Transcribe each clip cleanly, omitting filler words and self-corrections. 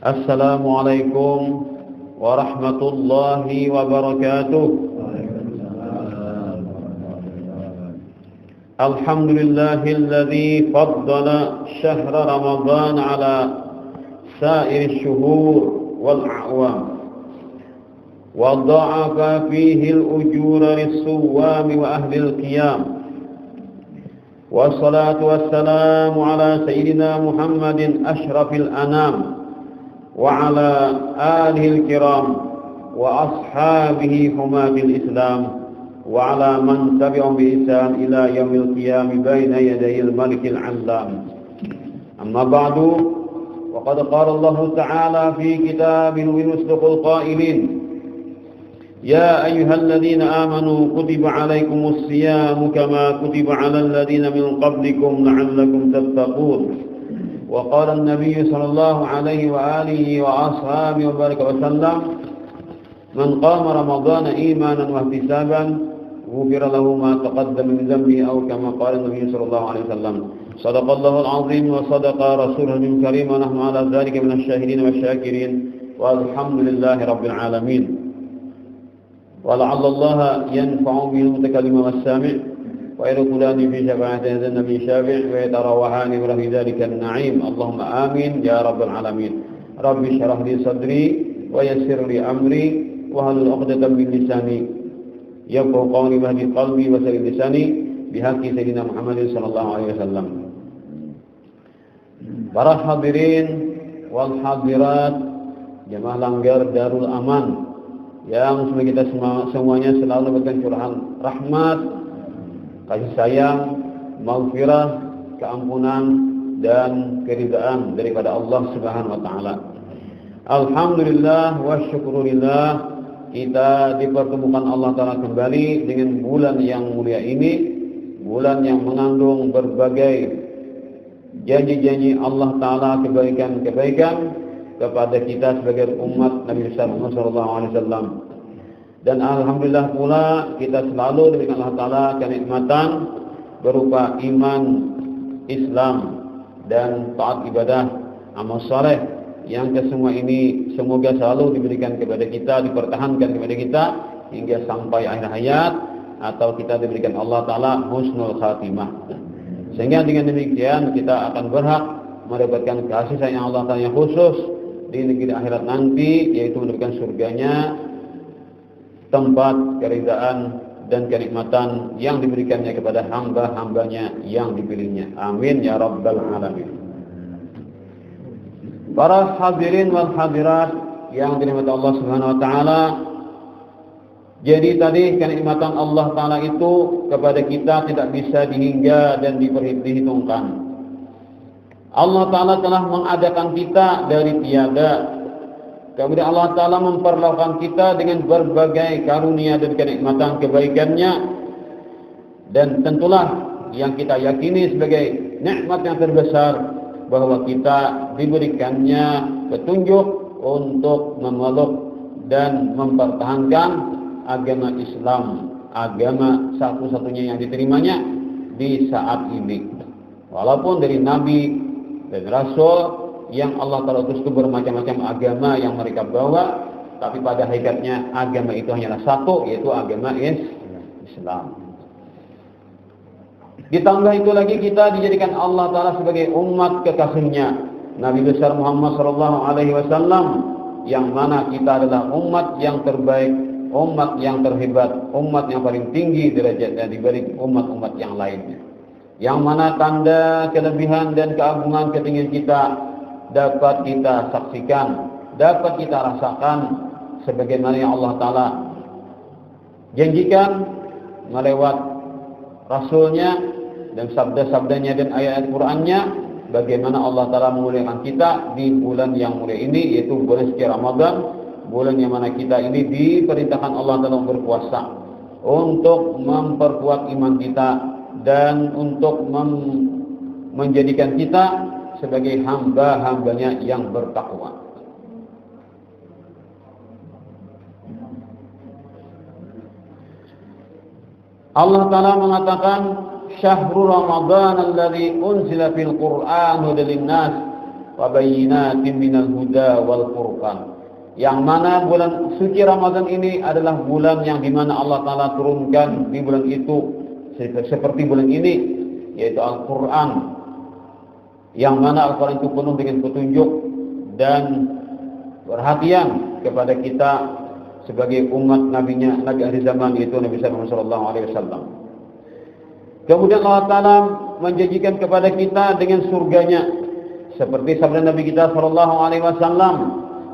Assalamualaikum warahmatullahi wabarakatuh. Alhamdulillahilladzi faddala syahra Ramadan ala sa'ir syuhur wal a'wam wa dha'afa fihi al-ujura lis-suwami wa ahli al-qiyam. Wassalatu wassalamu ala sayyidina Muhammadin asyrafil anam wa ala alihi al-kiram wa ashabihi humatil Islam wa ala man tabi'ahum bi ihsan ila yaumil qiyam baina yadayil malikil 'allam. Amma ba'du, wa qad qala Allah ta'ala fi kitabihi al-musdaqil qailin ya ayyuhalladzina amanu kutiba 'alaikumus siyamu kama kutiba 'alal ladzina min qablikum la'allakum tattaqun. Wa qala an-nabiy sallallahu alaihi wa alihi wa ashabihi wa baraka wa sallam man qama ramadhana imanan wa ihtisaban غفر له ما تقدم من ذنبه أو كما قال النبي صلى الله عليه وسلم صدق الله العظيم وصدق رسوله الكريم ونحن على ذلك من الشاهدين والشاكرين والحمد لله رب العالمين. ولعل الله ينفع به المتكلم والسامع ويدخلان في شفاعة هذا النبي الشافع ويتراوحان وله ذلك النعيم. اللهم آمين يا رب العالمين. رب اشرح لي صدري ويسر لي أمري واحلل عقدة من لساني yaqulu qawli wahdi qalbi wa sayyid lisani bihaqqi sayyidina Muhammad sallallahu alaihi wasallam. Para hadirin wal hadirat jemaah langgar Darul Aman yang semoga kita semuanya selalu memberikan curahan rahmat, kasih sayang, maghfirah, keampunan dan keridaan daripada Allah Subhanahu wa taala. Alhamdulillah wa syukurillah, kita dipertemukan Allah Ta'ala kembali dengan bulan yang mulia ini, bulan yang mengandung berbagai janji-janji Allah Ta'ala, kebaikan-kebaikan kepada kita sebagai umat Nabi Muhammad SAW. Dan alhamdulillah pula kita selalu diberikan Allah Ta'ala kenikmatan berupa iman, Islam dan taat ibadah, amal saleh, yang kesemua ini semoga selalu diberikan kepada kita, dipertahankan kepada kita hingga sampai akhir hayat, atau kita diberikan Allah Ta'ala husnul khatimah. Sehingga dengan demikian kita akan berhak mendapatkan kasih sayang Allah Ta'ala yang khusus di negeri akhirat nanti, yaitu mendapatkan surganya, tempat keridaan dan kenikmatan yang diberikannya kepada hamba-hambanya yang dipilihnya. Amin ya rabbal alamin. Para hadirin wal hadirat yang dirahmati Allah Subhanahu wa taala, jadi tadi kenikmatan Allah Ta'ala itu kepada kita tidak bisa dihingga dan diperhitungkan. Allah Ta'ala telah mengadakan kita dari tiada. Kemudian Allah Ta'ala memperlakukan kita dengan berbagai karunia dan kenikmatan kebaikannya. Dan tentulah yang kita yakini sebagai nikmat yang terbesar, bahwa kita diberikannya petunjuk untuk memeluk dan mempertahankan agama Islam, agama satu-satunya yang diterimanya di saat ini. Walaupun dari Nabi dan Rasul yang Allah Ta'ala utus itu bermacam-macam agama yang mereka bawa, tapi pada hakikatnya agama itu hanyalah satu, yaitu agama Islam. Ditambah itu lagi kita dijadikan Allah Ta'ala sebagai umat kekasihnya, Nabi besar Muhammad sallallahu alaihi wasallam, yang mana kita adalah umat yang terbaik, umat yang terhebat, umat yang paling tinggi derajatnya dibanding umat-umat yang lainnya. Yang mana tanda kelebihan dan keagungan ketinggian kita dapat kita saksikan, dapat kita rasakan sebagaimana yang Allah Ta'ala janjikan melewat Rasulnya dan sabda-sabdanya dan ayat-ayat Qur'annya, bagaimana Allah Ta'ala memuliakan kita di bulan yang mulia ini, yaitu bulan suci Ramadan, bulan yang mana kita ini diperintahkan Allah Ta'ala berpuasa untuk memperkuat iman kita dan untuk menjadikan kita sebagai hamba-hambanya yang bertakwa. Allah Ta'ala mengatakan, syahrul Ramadan alladzi unzila fil Qur'an hudan linnas wa bayyinatin minal huda wal furqan. Yang mana bulan suci Ramadan ini adalah bulan yang dimana Allah Ta'ala turunkan di bulan itu seperti bulan ini, yaitu Al-Quran, yang mana Al-Quran itu penuh dengan petunjuk dan perhatian kepada kita sebagai umat nabinya, Nabi akhir zaman, yaitu Nabi sallallahu alaihi wasallam. Kemudian Allah Ta'ala menjanjikan kepada kita dengan surganya, seperti sabda Nabi kita sallallahu alaihi wasallam,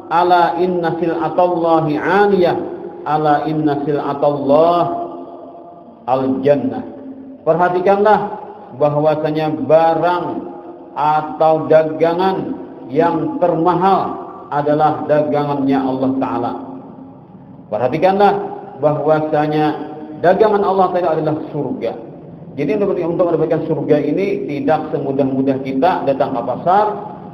ala inna sil'atallahi 'aliyah, ala inna sil'atallah al-jannah. Perhatikanlah bahwasanya barang atau dagangan yang termahal adalah dagangannya Allah Ta'ala. Perhatikanlah bahwasanya dagangan Allah Ta'ala adalah surga. Jadi untuk mendapatkan surga ini tidak semudah-mudah kita datang ke pasar,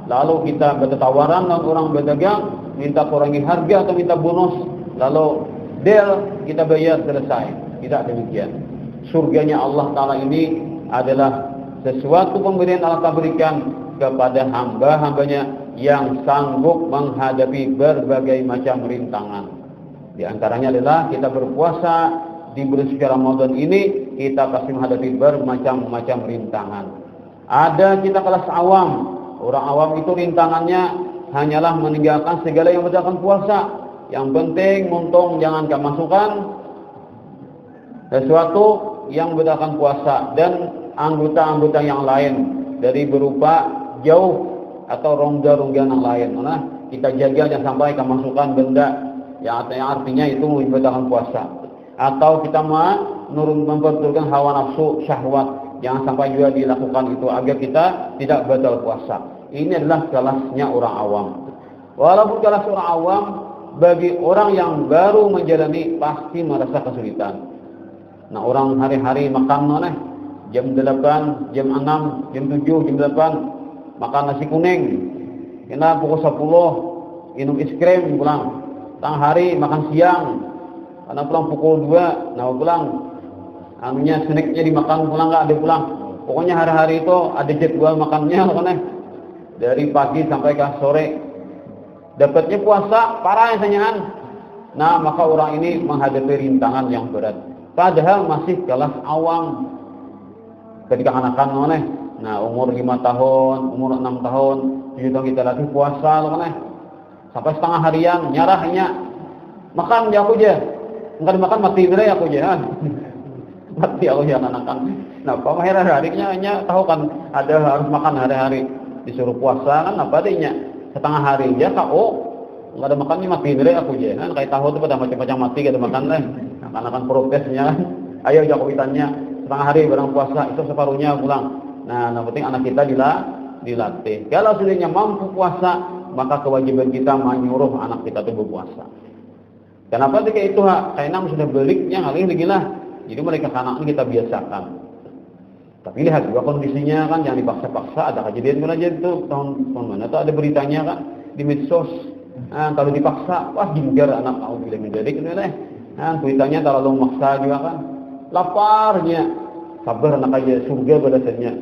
lalu kita bertawaran dengan orang berdagang, minta kurangi harga atau minta bonus, lalu deal kita bayar selesai. Tidak demikian. Surganya Allah Ta'ala ini adalah sesuatu pemberian Allah Ta'ala berikan kepada hamba-hambanya yang sanggup menghadapi berbagai macam rintangan. Di antaranya adalah kita berpuasa di bulan suci Ramadan ini, kita pasti menghadapi bermacam-macam rintangan. Ada kita kelas awam. Orang awam itu rintangannya hanyalah meninggalkan segala yang berkaitan puasa. Yang penting muntung jangan kemasukan sesuatu yang berkaitan puasa dan anggota-anggota yang lain dari berupa jauh atau rongga-rongga yang lain. Nah, kita jaga jangan sampai kemasukan benda yang artinya itu membatalkan puasa, atau kita memperturunkan hawa nafsu syahwat, jangan sampai juga dilakukan itu agar kita tidak batal puasa. Ini adalah kelasnya orang awam. Walaupun kelas orang awam, bagi orang yang baru menjalani pasti merasa kesulitan. Nah, orang hari-hari makan jam 8, jam 6, jam 7, jam 8 makan nasi kuning, kena pukul 10 minum es krim pulang. Tang hari makan siang, karena pulang pukul 2, nah pulang anunya snacknya dimakan pulang, nggak ada pulang. Pokoknya hari-hari itu ada jadwal makannya, karena dari pagi sampai ke sore. Dapatnya puasa parah sanyahan. Nah, maka orang ini menghadapi rintangan yang berat. Padahal masih kelas awam. Ketika anak-anak umur 5 tahun, umur 6 tahun, 7 tahun kita latih puasa sampai setengah harian nyarahnya makan ya aku aja, enggak dimakan mati bener aku aja. Mati aku aja anak-anak. Nah, pemahiran harinya hanya tahu kan ada harus makan hari-hari, disuruh puasa kan apa adanya. Setengah hari aja kau enggak ada makannya mati bener aku aja. Kan kayak tahu tuh pada macam-macam mati enggak ada makan lah. Anak-anak protesnya kan. Ayo jakobitannya setengah hari barang puasa itu separuhnya pulang. Nah, yang penting anak kita dilatih. Kalau sudah mampu puasa, maka kewajiban kita menyuruh anak kita itu berpuasa. Kenapa ketika itu karena sudah beliknya ngalih lagi lah. Jadi mereka anak kita biasakan. Tapi lihat juga kondisinya kan, jangan dipaksa-paksa. Ada kejadian mana aja itu tahun mana itu ada beritanya kan di medsos. Nah, kalau dipaksa, wah jinggar anak mau bilang menjadi gitu deh. Nah, beritanya terlalu maksa juga kan. Laparnya, sabar anak aja surga balasannya.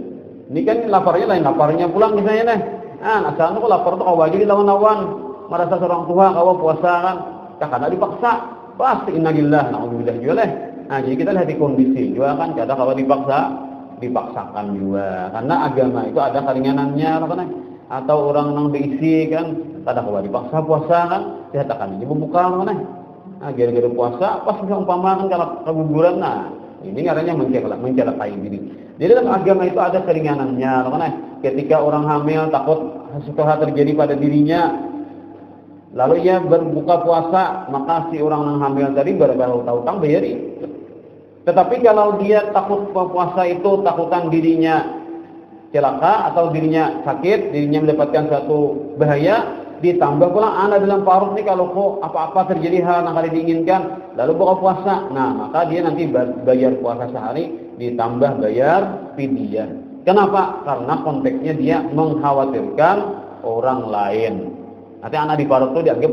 Ini kan laparnya lain laparnya pulang misalnya nih. Nah, asalnya kok lapar tuh kau wajib lawan-lawan, merasa seorang tua kau puasa kan, karena dipaksa, pasti innalillah, naudzubillah juga lah. Nah, jadi kita lihat di kondisi juga kan, kadang kalau dipaksakan juga, karena agama itu ada keringanannya, kan? Atau orang yang diisi kan, kadang kalau dipaksa puasa kan, dikatakan ini membuka kan? Nah, gara-gara puasa, pas bisa umpama kan kalau keguguran, nah ini caranya mencelakai diri. Jadi dalam agama itu ada keringanannya, kan? Ketika orang hamil takut sesuatu hal terjadi pada dirinya, lalu ia berbuka puasa, maka si orang yang hamil tadi berhutang bayari. Tetapi kalau dia takut puasa itu takutan dirinya celaka atau dirinya sakit, dirinya mendapatkan suatu bahaya, ditambah pula anak dalam parut nih kalau kok apa-apa terjadi hal yang kali diinginkan, lalu buka puasa, nah maka dia nanti bayar puasa sehari ditambah bayar fidyah. Kenapa? Karena konteksnya dia mengkhawatirkan orang lain. Nanti anak di parut itu dianggap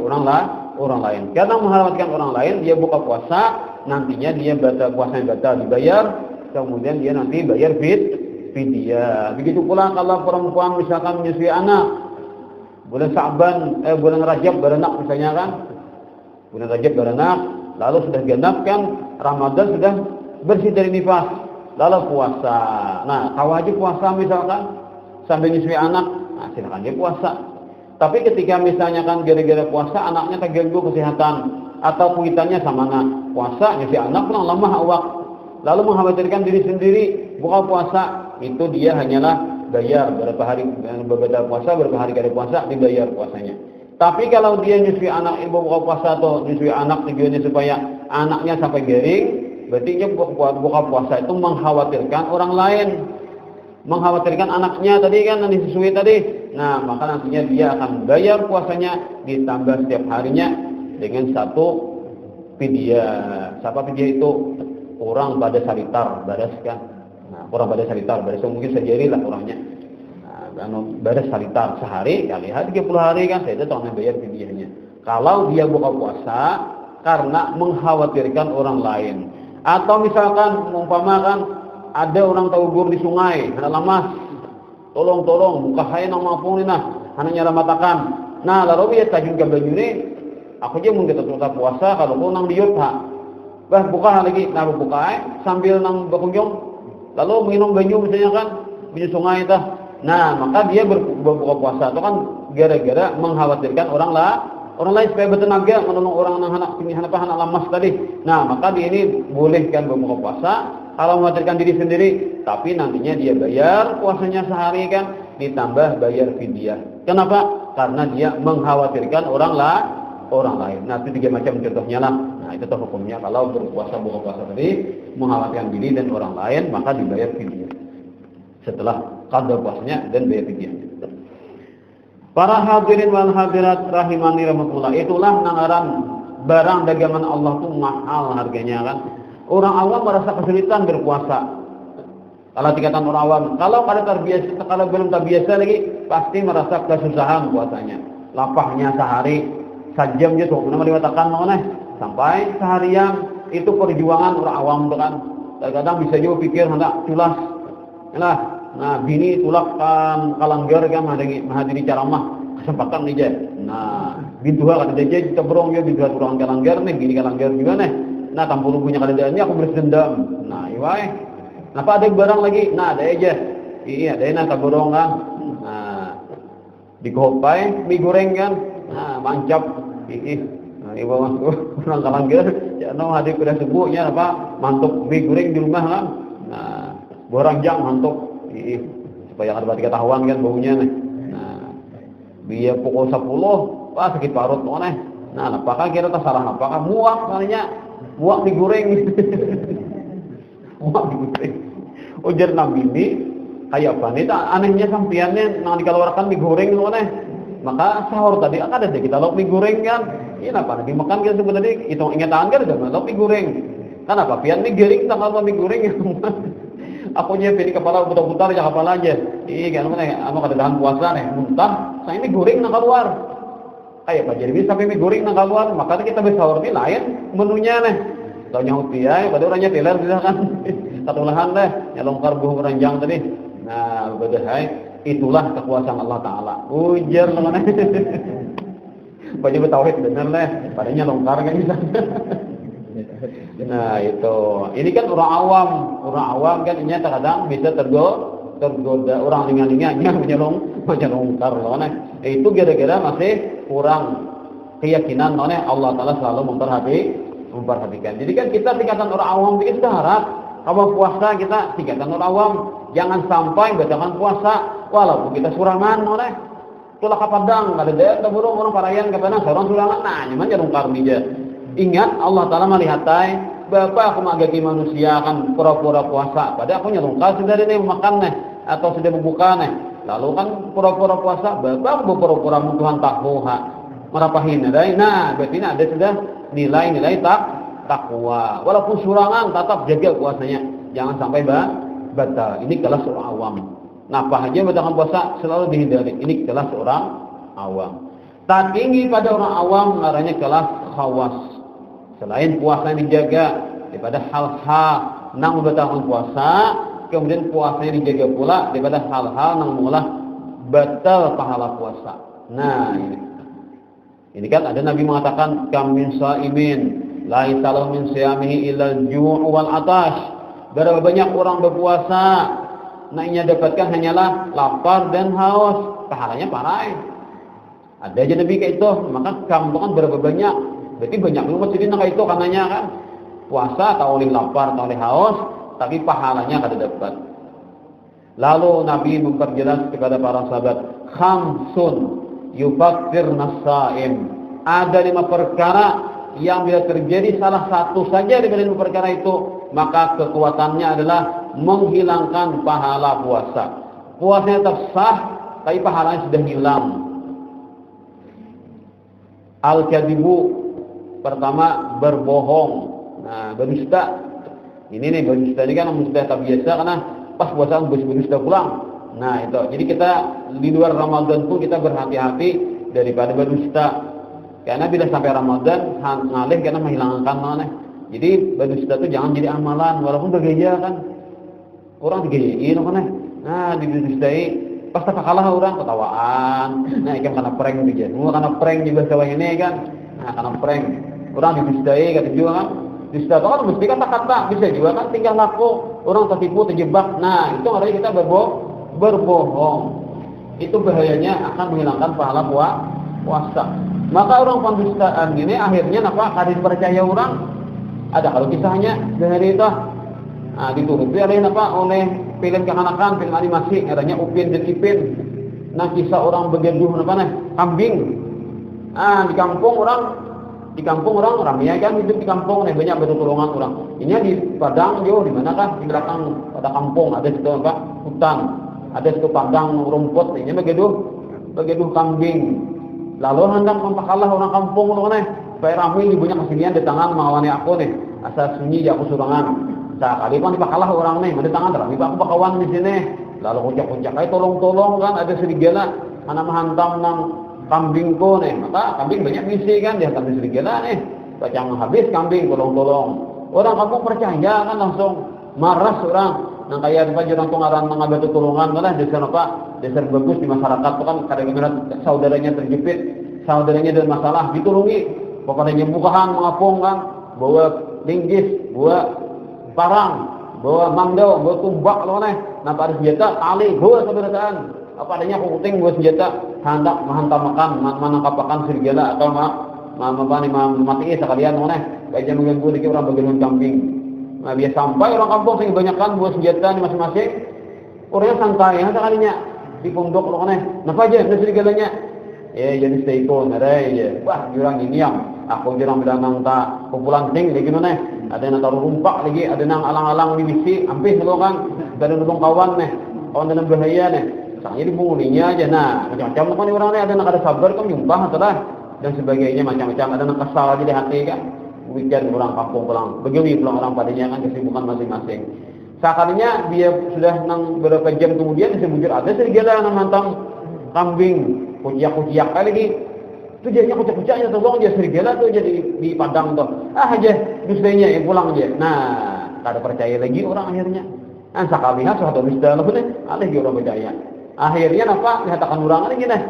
orang lain. Karena mengkhawatirkan orang lain, dia buka puasa, nantinya dia puasanya batal dibayar, kemudian dia nanti bayar fidyah. Begitu pula kalau perempuan misalkan menyusui anak, bulan Sa'ban, bulan Rajab berenak misalnya kan, bulan Rajab berenak, lalu sudah genap kan, Ramadan sudah bersih dari nifas, lalu puasa. Nah, kalau aja puasa misalkan sambil nyusui anak, nah silakan dia puasa. Tapi ketika misalnya kan gara-gara puasa anaknya terganggu kesehatan atau kuitannya sama anak, puasa nyusui anak pulang lemah awak, lalu mengkhawatirkan diri sendiri buka puasa, itu dia hanyalah bayar berapa hari berbeda puasa, berapa hari kada puasa dibayar puasanya. Tapi kalau dia nyusui anak ibu buka puasa atau nyusui anak tujuannya supaya anaknya sampai garing, berarti dia buka puasa itu mengkhawatirkan orang lain, mengkhawatirkan anaknya tadi kan yang disusui tadi. Nah, maka nantinya dia akan bayar puasanya ditambah setiap harinya dengan satu fidyah. Siapa fidyah itu? Orang pada salitar, badas kan. Nah, orang pada salitar, badas mungkin sejari lah orangnya. Nah, badas salitar sehari kali 30 hari kan, saya itu tahu bayar fidyahnya. Kalau dia buka puasa karena mengkhawatirkan orang lain, atau misalkan umpamakan ada orang taugur di sungai, ada lamas, tolong buka saya nang mampu nih nah, hanya matakan. Nah, lalu dia tajun ke baju ini, aku aja mungkin tetap puasa kalau kau nang diut ha. Bah buka lagi, nah buka sambil nang berkunjung, lalu minum banyu misalnya kan, banyu sungai itu. Nah, maka dia berbuka puasa itu kan gara-gara mengkhawatirkan orang lain supaya bertenaga menolong orang anak lamas tadi. Nah, maka dia ini bolehkan berbuka puasa kalau mengkhawatirkan diri sendiri, tapi nantinya dia bayar puasanya sehari kan ditambah bayar fidyah. Kenapa? Karena dia mengkhawatirkan orang lain. Nah, itu 3 macam contohnya lah. Nah, itu tuh hukumnya kalau buka puasa tadi mengkhawatirkan diri dan orang lain, maka dibayar fidyah. Setelah qada puasanya dan bayar fidyahnya. Para hadirin wal hadirat rahimani rahmatullah, itulah nangaran barang dagangan Allah tuh mahal harganya kan. Orang awam merasa kesulitan berpuasa. Kalau tingkatan orang awam, kalau belum terbiasa lagi pasti merasa kesusahan puasanya. Lapahnya sehari sajam je tuh, nama dikatakan mana sampai seharian, itu perjuangan orang awam tuh kan. Kadang-kadang bisa juga pikir hendak culas. Nah, bini tulak kan kalanggar kan menghadiri ceramah kesempatan nih je. Nah, bintuha kata dia kita berong ya bintuha turang kalanggar nih, gini kalanggar juga nih. Nah, tampul punya keadaannya aku beres dendam. Nah, iwai. Napa ada barang lagi? Nah, ada aja. Iya, ada nak berong kan. Nah, dikopai mie goreng kan. Nah, mancap. Nah, iwa orang kalanggar, ya no hadir pada subuhnya apa? Mantuk mie goreng di rumah kan. Nah, borang jang mantuk. Supaya ada ketahuan kan baunya nih. Nah, biar pukul 10, wah sakit parut nih. Nah, apakah kira salah? Apakah muak kalinya? Muak digoreng. Muak digoreng. Ujar Nabi ini kayak apa nih? Anehnya sampiannya nang dikeluarkan digoreng nih. Maka sahur tadi akan ada kita lauk mie goreng kan. Ini apa? Dimakan kan sebenarnya hitung ingatan kan udah lauk mie goreng. Kan apa? Pian mie goreng tak apa mie goreng. Aku nyepin kepala putar-putar ya kepala aja. Kan anu keadaan puasa nih, muntah, saya ini goreng nang keluar. Ayo Pak, jadi bisa sampai mie goreng nang keluar, makanya kita bersahur ini lain menunya nih. Tahu nyaut dia, pada orangnya teler kan. Satu lahan deh, nyalongkar buah beranjang tadi. Nah, bedahai itulah kekuasaan Allah Taala. Ujar mana? Baju betawit bener deh, padanya longkar kan bisa. Nah itu, ini kan orang awam kan ini terkadang bisa tergoda orang lingan-lingannya menyelongkar loh. Itu gara-gara masih kurang keyakinan oleh Allah Taala selalu memperhatikan. Jadi kan kita tingkatan orang awam itu sudah harap kalau puasa kita tingkatan orang awam jangan sampai bacakan puasa walaupun kita surangan oleh tulah kapadang ada daya burung orang parayan kepadang seorang surangan nah nyaman nyelongkar dia. Ingat Allah Ta'ala melihatai Bapak aku magagi manusia kan pura-pura puasa padahal aku nyelongkar sudah ini makan nih atau sudah membuka nih lalu kan pura-pura puasa Bapak aku pura-pura Tuhan takwa merapahin nah berarti ada sudah nilai-nilai takwa walaupun surangan tetap jaga puasanya jangan sampai batal ini kelas orang awam nah apa aja batalkan puasa selalu dihindari ini kelas orang awam tak tinggi pada orang awam namanya kelas khawas. Selain puasa yang dijaga daripada hal-hal yang membatalkan puasa, kemudian puasanya dijaga pula daripada hal-hal yang mengolah batal pahala puasa. Nah, ini kan ada Nabi mengatakan kam min shaimin la yasalu min siyamihi illa al-ju' wal atash. Berapa banyak orang berpuasa, nah yang dapatkan hanyalah lapar dan haus, pahalanya parai. Ada aja Nabi kayak itu, maka kam itu kan berapa banyak? Berarti banyak lu jadi kayak itu karenanya kan puasa atau oleh lapar atau oleh haus, tapi pahalanya kada dapat. Lalu Nabi memperjelas kepada para sahabat, khamsun yufakkirna shaim. Ada 5 perkara yang bila terjadi salah satu saja dari 5 perkara itu, maka kekuatannya adalah menghilangkan pahala puasa. Puasanya tetap sah, tapi pahalanya sudah hilang. Al-kadhibu, pertama berbohong. Nah, berdusta. Ini nih berdusta ini kan sudah tak biasa karena pas puasa berdusta pulang. Nah, itu. Jadi kita di luar Ramadan pun kita berhati-hati daripada berdusta. Karena bila sampai Ramadan ngalih karena menghilangkan mana. Jadi berdusta itu jangan jadi amalan walaupun bergeja kan. Orang digejain kan. Nah, didustai pas tak kalah orang ketawaan. Nah, ikan karena prank gitu. Semua karena prank juga sawah ini kan. Nah, karena prank. Orang didustai kata juga kan. Dusta itu kan mesti kata-kata bisa juga kan tinggal laku. Orang tertipu terjebak. Nah, itu artinya kita berbohong. Itu bahayanya akan menghilangkan pahala puasa. Maka orang pendustaan ini akhirnya apa? Kadang percaya orang. Ada kalau kisahnya dari itu. Nah, dituruti oleh apa? Oleh film kekanakan, film animasi, adanya Upin dan Ipin. Nah, kisah orang begaduh apa nih? Kambing. Di kampung orang ramai kan hidup di kampung nih, banyak bertolongan orang. Ini di padang jauh di manakah? Di belakang pada kampung ada situ apa? Hutan. Ada situ padang rumput. Ini begaduh kambing. Lalu hendak mempakalah orang kampung loh nih. Supaya ramai di banyak kesinian di tangan mengawani aku nih. Asal sunyi di aku surangan. Sekali pun dipakalah orang nih, di tangan ramai aku bakawan di sini. Lalu kucak-kucak kayak tolong-tolong kan ada serigala anak menghantam nang kambingku nih. Maka kambing banyak misi kan dihantam di serigala nih. Bacang habis kambing tolong-tolong. Orang kampung percaya kan langsung maras orang. Nang kaya apa orang pengarang mengambil pertolongan malah dasar apa? Dasar bagus di masyarakat itu kan kadang-kadang saudaranya terjepit, saudaranya ada masalah ditolongi. Pokoknya nyembuhan mengapung kan, bawa linggis, bawa parang, bawa mandau, bawa tumbak loh nih. Nah pada senjata tali, bawa keberadaan. Apa adanya kukuting bawa senjata, hendak menghantam makan, menangkapkan serigala atau mati sekalian loh nih. Kayaknya mengganggu dikit orang bagian kambing. Nah, biar sampai orang kampung sing kebanyakan buat senjata masing-masing. Orangnya santai, sekalinya di pondok loh nih. Napa aja serigalanya? Jadi stay cool, ya. Wah, jurang ini yang aku jurang bilang tak kumpulan ting lagi nih. Ada yang taruh rumpak lagi, ada yang alang-alang di bisi, hampir lo kan. Ada nolong kawan nih, kawan dalam bahaya nih. Soalnya dibungulinya aja. Nah, macam-macam kan orang nih ada yang ada sabar kan nyumpah atau dan sebagainya macam-macam. Ada yang kesal aja di hati kan. Weekend orang kampung pulang, begini pulang orang padanya kan kesibukan masing-masing. Sekalinya dia sudah nang beberapa jam kemudian bisa muncul ada serigala yang mantang kambing, kuciak lagi. Itu jadinya kucak-kucaknya tolong dia serigala tuh jadi di padang tuh. Aja dustanya yang pulang aja. Nah, tak ada percaya lagi orang akhirnya. Nah, sekalinya suatu dusta lebih alih orang percaya. Akhirnya apa? Dikatakan orang lagi nih.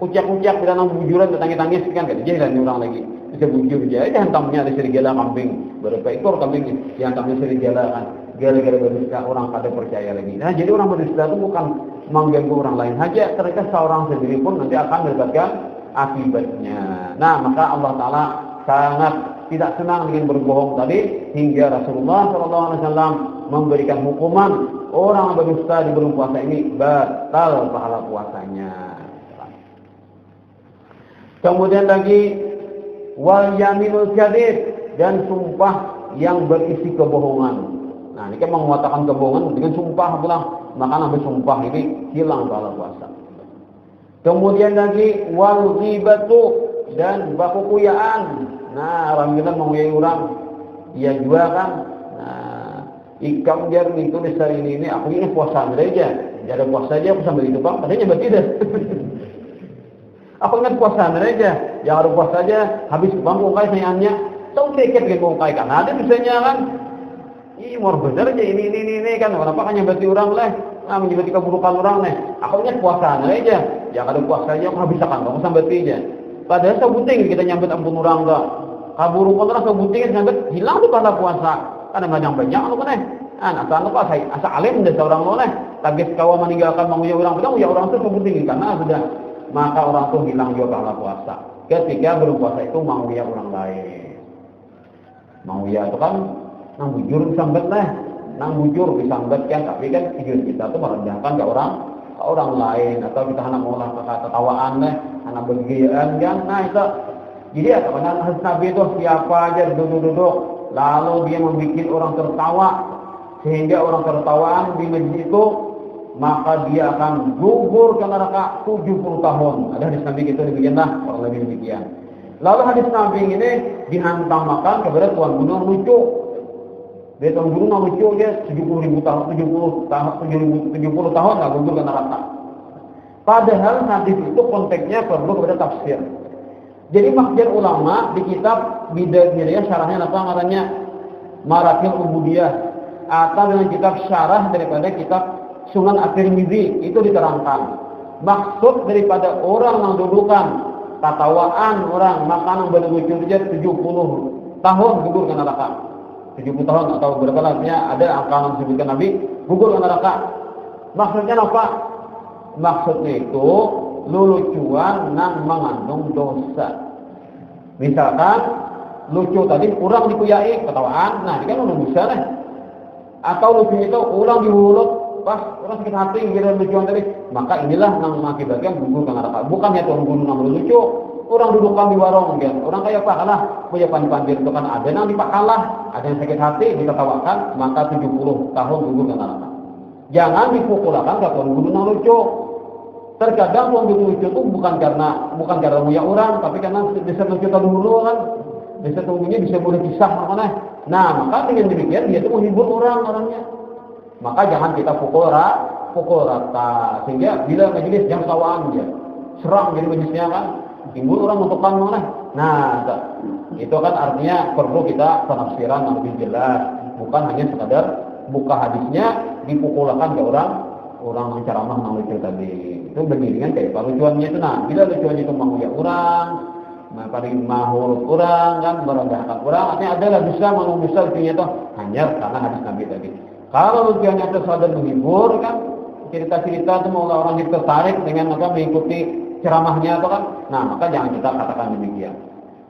Kucak-kucak bila nang bujuran tangis-tangis kan gak jalan orang lagi. Bisa bujur aja hantamnya ada serigala kambing. Berapa ekor kambing dihantamnya serigala kan. Gara-gara berdusta orang pada percaya lagi. Nah, jadi orang berdusta itu bukan mengganggu orang lain saja, ternyata seorang sendiri pun nanti akan mendapatkan akibatnya. Nah, maka Allah Ta'ala sangat tidak senang dengan berbohong tadi hingga Rasulullah SAW memberikan hukuman orang berdusta di bulan puasa ini batal pahala puasanya. Kemudian lagi wal yaminul kadzib, dan sumpah yang berisi kebohongan. Nah, ini kan mengatakan kebohongan dengan sumpah pula, maka habis sumpah ini hilang pahala puasa. Kemudian lagi wal ghibatu, dan bakukuyaan. Nah, orang kita menguyai orang, dia juga kan. Nah, ikam jar itu di hari ini aku ini puasa aja. Jadi puasa aja aku sambil itu Bang, katanya tidak. Apa ingat puasa aja? Yang harus puasa aja habis bangku kai sayangannya. Tahu tiket dengan bangkai kan ada misalnya kan. Ih, mau bener aja ini kan. Kenapa kan yang berarti orang lah. menyebut keburukan orang nih. Aku ingat puasanya aja. Ya kalau puasanya aku habiskan, kamu sambat aja. Padahal sebuting kita nyambut ampun orang enggak. Kaburukan orang sebuting nyambut hilang tuh pahala puasa. Kadang-kadang banyak lu kan asal apa asal alim dan seorang lo tapi kawan meninggalkan menguya orang itu sebuting karena sudah maka orang tuh hilang juga pahala puasa. Ketika berpuasa itu menguya orang lain. Menguya itu kan nang bujur disambat nang bujur disambat kan, tapi kan tujuan kita tuh merendahkan ke orang lain atau kita anak mengolah ketawaan anak bergayaan kan. Nah itu jadi apa hadis Nabi itu siapa aja duduk-duduk lalu dia membuat orang tertawa sehingga orang tertawaan di masjid itu maka dia akan gugur ke neraka 70 tahun. Ada hadis Nabi gitu demikianlah orang lebih demikian. Lalu hadis Nabi ini dihantam makan kepada tuan gunung lucu. Dia tuan gunung lucu dia 70.000 tahun 70 tahun lah gugur ke neraka. Padahal hadis itu konteksnya perlu kepada tafsir. Jadi maksud ulama di kitab Bidayah syarahnya apa namanya Marakil Ubudiyah atau dengan kitab syarah daripada kitab Sunan At-Tirmidzi itu diterangkan maksud daripada orang yang dudukan tatawaan orang makanan berlucu dia 70 tahun gugur ke neraka. 70 tahun atau berapa lamanya ada angka yang disebutkan Nabi gugur ke neraka. Maksudnya apa? Maksudnya itu lucuan nang mengandung dosa. Misalkan lucu tadi kurang dikuyai ketawaan, nah ini kan udah bisa nih. Atau lucu itu ulang di mulut pas orang sakit hati ngira lucuan tadi, maka inilah nang mengakibatkan gugur ke neraka. Bukannya tuan guru nang lucu, orang dudukkan di warung kan. Orang kayak apa kalah, punya pandir itu kan ada nang dipak kalah, ada yang sakit hati ditertawakan, maka 70 tahun gugur ke neraka. Jangan dipukulakan ke tuan guru nang lucu. Terkadang tuan guru lucu itu bukan karena muya orang, tapi karena bisa lucu dulu kan. Bisa tunggunya bisa boleh kisah mana. Nah, maka dengan demikian dia itu menghibur orangnya. Maka jangan kita pukul rata sehingga bila majelis yang sawaan dia serang jadi majelisnya kan timbul orang untuk mana. Nah itu kan artinya perlu kita penafsiran yang lebih jelas, bukan hanya sekadar buka hadisnya dipukulkan ke orang menceramah yang lucu tadi. Itu berdirian kayak lucuannya itu. Nah bila lucuannya itu mau ya orang paling mahur orang kan merendahkan orang artinya adalah bisa manusia lucunya itu hanya karena hadis Nabi tadi. Kalau lucuannya itu sadar menghibur kan cerita-cerita itu mau orang yang tertarik dengan mengikuti ceramahnya itu kan, nah maka jangan kita katakan demikian.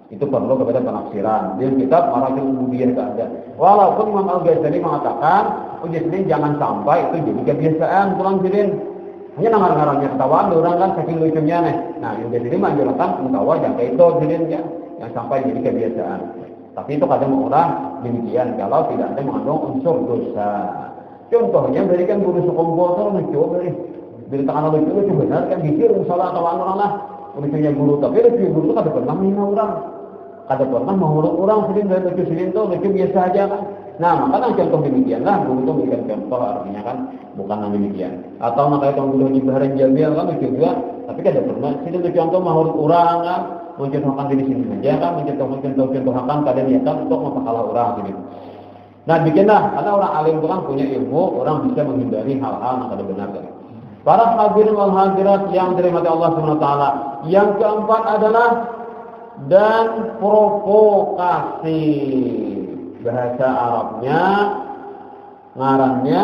Itu perlu kepada penafsiran. Di kitab Marakil Ubudiyah itu ada. Walaupun Imam Al-Ghazali mengatakan uji jangan sampai itu jadi kebiasaan pulang jilin. Hanya nama-namanya ketawaan orang kan saking lucunya nih. Nah yang jadi menjelaskan ketawa jangan itu jilin ya, yang sampai jadi kebiasaan. Tapi itu kadang orang demikian kalau tidak ada mengandung unsur dosa. Contohnya berikan guru sekompor lucu dari tangan lucu benar kan dikir salah atau orang lah lucunya guru, tapi guru itu kada pernah menghina orang, kada pernah menghuluk orang sering dari lucu lucu biasa aja kan. Nah makanya contoh demikianlah guru itu berikan contoh artinya kan bukan yang demikian. Atau makanya kalau guru di Bahrain Jamil kan lucu juga, tapi kada pernah sering lucu contoh menghuluk orang kan. Mencontohkan diri sini saja kan, mencontohkan kadang niatan untuk mempakalah orang gitu. Nah bikinlah, karena orang alim itu kan punya ilmu, orang bisa menghindari hal-hal yang tidak benar kan. Para hadirin wal hadirat yang dirahmati Allah Subhanahu wa taala. Yang keempat adalah dan provokasi. Bahasa Arabnya ngarannya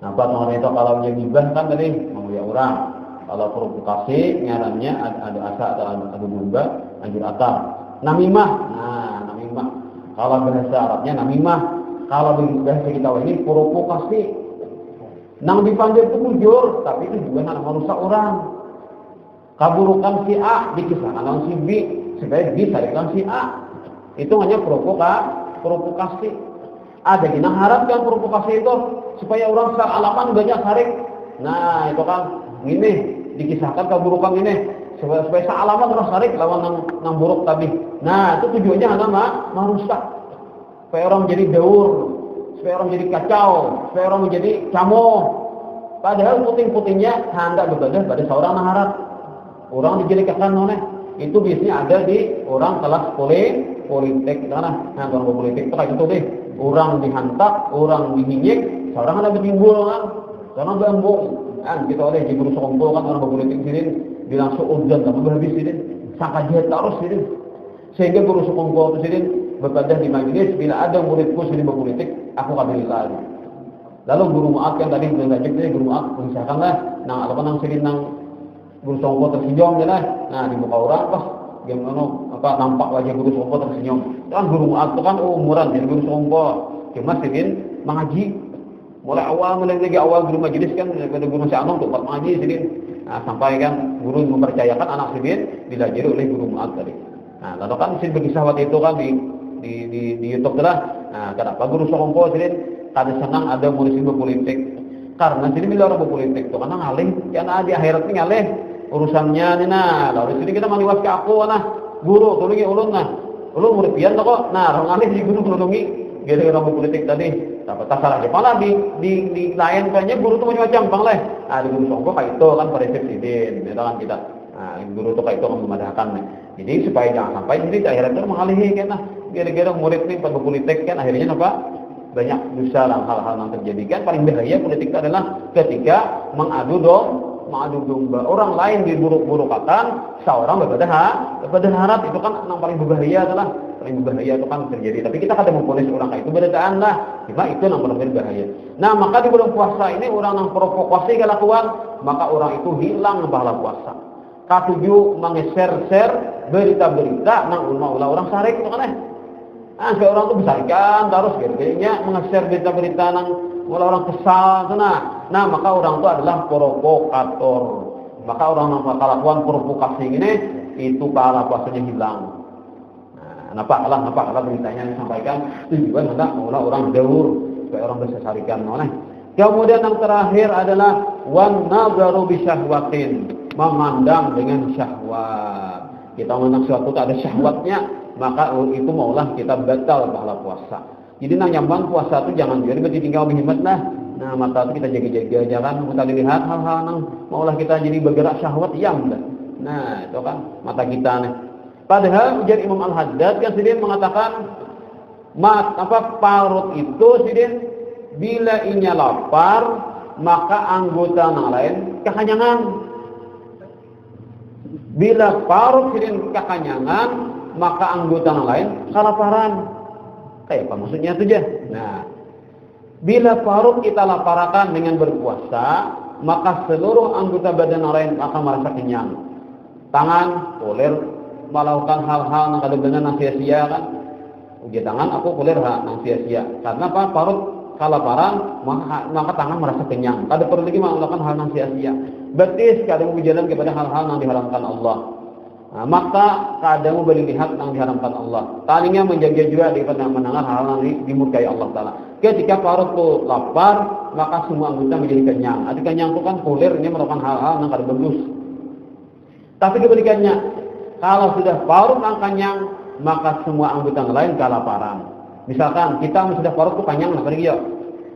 nampak orang itu kalau dia gibah kan tadi mau ya orang. Kalau provokasi ngarannya ada asa atau ada domba anjur atar. Namimah. Nah, namimah. Kalau bahasa Arabnya namimah. Kalau bahasa kita ini provokasi. Nang dipanggil itu jujur, tapi itu juga nang merusak orang. Kaburukan si A dikisahkan nang si B, supaya bisa dengan si A. Itu hanya provokasi. Ada yang harapkan provokasi itu supaya orang sealaman banyak tarik. Nah, itu kan ini dikisahkan keburukan ini supaya sealaman orang tarik lawan nang buruk tadi. Nah, itu tujuannya adalah merusak. Supaya orang menjadi daur, supaya orang menjadi kacau, supaya orang menjadi camo. Padahal puting-putingnya hendak beribadah pada seorang harap. Orang dijadikan oleh itu biasanya ada di orang kelas politik karena orang politik itu kayak itu deh. Orang dihantak, orang dihinyek, seorang ada bertimbul kan. Karena gambung, kita oleh di guru songkol kan orang berpolitik sini bilang seuzon tambah habis sini, sangka jahat terus sini. Sehingga guru songkol itu sini berbadah di majelis, bila ada muridku sini berpolitik, aku kabili lagi. Lalu guru Mu'ad yang tadi belum lanjut ini guru Mu'ad mengisahkanlah, apa nang sini nang guru songkol tersenyum ya lah. Nah di muka orang pas gimana nampak wajah guru songkol tersenyum. Kan guru Mu'ad itu kan umuran jadi guru songkol, cuma sini mengaji. Mulai awal guru majelis kan pada guru Sya'anong tuh buat mengaji sini. Nah, sampai kan guru mempercayakan anak sini dilajari oleh guru Mu'ad tadi. Nah, lalu kan sini berkisah waktu itu kan di YouTube lah. Nah, kenapa guru songkol sini kada senang ada murid sini berpolitik? Karena sini bila orang berpolitik tuh karena ngalih, karena di akhirat ini ngalih urusannya nih nah. Lalu sini kita maliwas ke aku nah, guru tolongi ulun nah. Ulun murid pian kok. Nah, orang ngalih di guru tolongi gara-gara berpolitik tadi. Dapat salah aja malah di lain kayaknya guru tuh macam-macam bang leh. Nah di guru songkok kayak itu kan pada sidin, itu kan kita. Nah guru tuh kayak itu kan memadahkan nih. Jadi supaya jangan sampai jadi akhirnya itu mengalihi kan nah. Gara-gara murid nih pada politik kan akhirnya apa? Banyak dosa dan hal-hal yang terjadi kan paling bahaya politik itu adalah ketika mengadu domba orang lain diburuk-burukkan seorang berbeda harap itu kan yang paling berbahaya adalah paling berbahaya itu kan terjadi. Tapi kita kadang memponis orang kayak itu berbedaan lah. Cuma itu yang paling berbahaya. Nah maka di bulan puasa ini orang yang provokasi kelakuan maka orang itu hilang pahala puasa. Ketujuh mengeser-ser berita-berita nang ulah orang sarik itu kan orang tuh besarkan terus gitu-gitunya mengeser berita-berita nang ulah orang kesal sana. Nah maka orang itu adalah provokator. Maka orang yang kelakuan provokasi ini itu pahala puasanya hilang. Nampak lah beritanya disampaikan tujuan hendak mula orang daur supaya orang bisa sarikan oleh. Kemudian yang terakhir adalah wan nazaru bi syahwatin, memandang dengan syahwat. Kita memandang sesuatu tak ada syahwatnya, maka itu maulah kita batal pahala puasa. Jadi nang nyambang puasa itu jangan jadi tinggal berhemat lah. Nah, mata itu kita jaga-jaga jangan kita lihat hal-hal nang maulah kita jadi bergerak syahwat yang dah. Nah, itu kan mata kita nih. Padahal ujar Imam Al-Haddad kan sidin mengatakan parut itu sidin bila inya lapar maka anggota yang lain kekanyangan. Bila parut sidin kekanyangan maka anggota yang lain kelaparan. Kayak apa maksudnya itu aja. Nah, bila parut kita laparkan dengan berpuasa maka seluruh anggota badan yang lain akan merasa kenyang. Tangan, kulir melakukan hal-hal yang kadang-kadang yang sia-sia kan. Uji tangan aku kulir yang sia-sia. Karena apa? Parut kelaparan maka tangan merasa kenyang. Kada perlu lagi melakukan hal yang sia-sia. Betis kadang berjalan kepada hal-hal yang diharamkan Allah. Nah, maka kadang melihat yang diharamkan Allah. Talinya menjaga juga daripada mendengar hal-hal yang dimurkai Allah Taala. Ketika parut itu lapar, maka semua anggota menjadi kenyang. Arti kenyang itu kan kulir ini merupakan hal-hal yang kada bagus. Tapi kebalikannya, kalau sudah parut yang kenyang, maka semua anggota yang lain kelaparan. Misalkan kita sudah parut itu kenyang, apa lagi ya?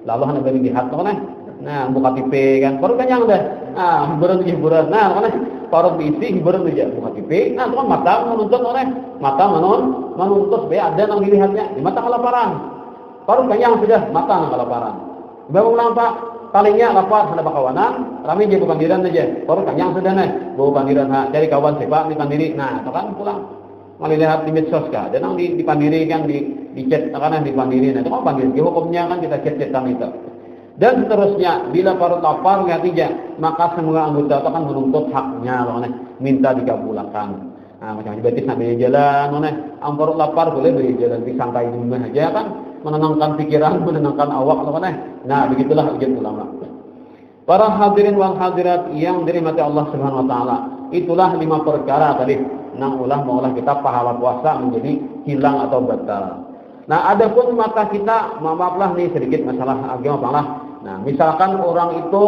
Lalu hendak beri lihat kan? Nah, buka TV kan, parut kenyang dah. Nah, hiburan. Nah, kan? Parut diisi hiburan aja, buka TV. Nah, itu kan mata menuntut oleh mata menuntut supaya ada yang dilihatnya. Di mata kelaparan. Parut kenyang sudah, mata yang kelaparan. Baru nampak palingnya lapar hendak bakawanan, kami jadi pandiran aja. Parut kenyang sudah nih, bawa pandiran cari kawan sepak di pandiri. Nah, itu kan pulang. Melihat di medsos kah, dan di pandiri kan di chat karena di pandiri. Nah, itu kan pandiri. Hukumnya kan kita chat-chatan itu. Dan seterusnya, bila parut lapar lihatnya, maka semua anggota itu akan menuntut haknya, minta dikabulkan. Nah, macam berarti sambil jalan, parut lapar boleh berjalan di santai di rumah aja kan, menenangkan pikiran, menenangkan awak, Nah, begitulah ujian ulama. Para hadirin wal hadirat yang dirahmati Allah Subhanahu wa taala, itulah 5 perkara tadi. Nang maulah kita pahala puasa menjadi hilang atau batal. Nah, adapun mata kita, maaflah nih sedikit masalah agama malah. Nah, misalkan orang itu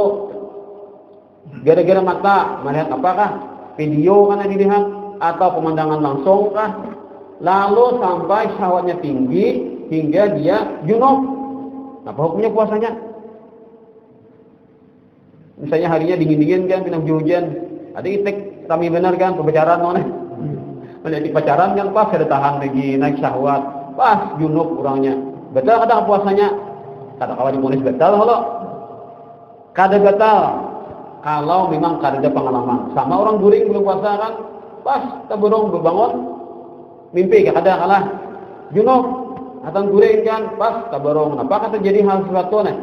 gara-gara mata melihat apakah video kan yang dilihat atau pemandangan langsung kah, lalu sampai syahwatnya tinggi hingga dia junub. Apa hukumnya puasanya? Misalnya harinya dingin-dingin kan, pindah hujan. Ada itik kami benar kan pembicaraan menjadi pacaran kan pas ada tahan lagi naik syahwat, pas junub orangnya. Betul kadang puasanya? Kata kawan diponis betul kalau kada batal kalau memang kada ada pengalaman. Sama orang guring belum puasa kan, pas taburung berbangun mimpi kada kalah junub atau guring kan, pas taburung apa kata jadi hal sesuatu nih,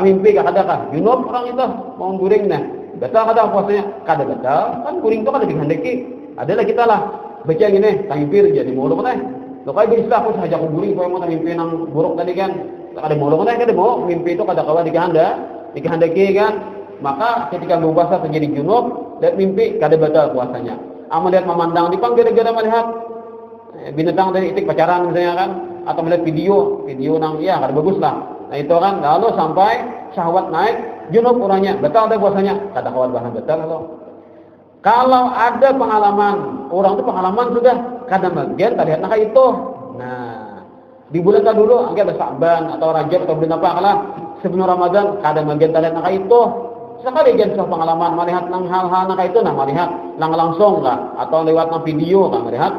mimpi kada kah junub orang itu mau guring nah, batal kada puasanya? Kada batal, kan guring itu kada dihendaki. Adalah kita lah baca gini, mimpi jadi muluk nih. Lo kayak bisa aku saja aku guring, kalau mau mimpi nang buruk tadi kan, kada muluk nih, kada mau mimpi itu kada kalah dikehendaki kan. Maka ketika berpuasa terjadi junub dan mimpi kada batal puasanya. Melihat memandang di pang gara-gara melihat binatang dari itik pacaran misalnya kan, atau melihat video nang ya kada bagus lah. Nah itu kan lalu sampai syahwat naik junub orangnya, batal deh puasanya. Kada kawat bahan batal kalau ada pengalaman, orang itu pengalaman sudah kada bagian tadi nak itu. Nah, di bulan dulu anggap Sa'ban atau Rajab atau bulan apa kalah sebelum Ramadan kada bagian tadi nak itu. Sekali gen soal pengalaman melihat nang hal-hal nak itu nah melihat langsung lah atau lewat nang video kan melihat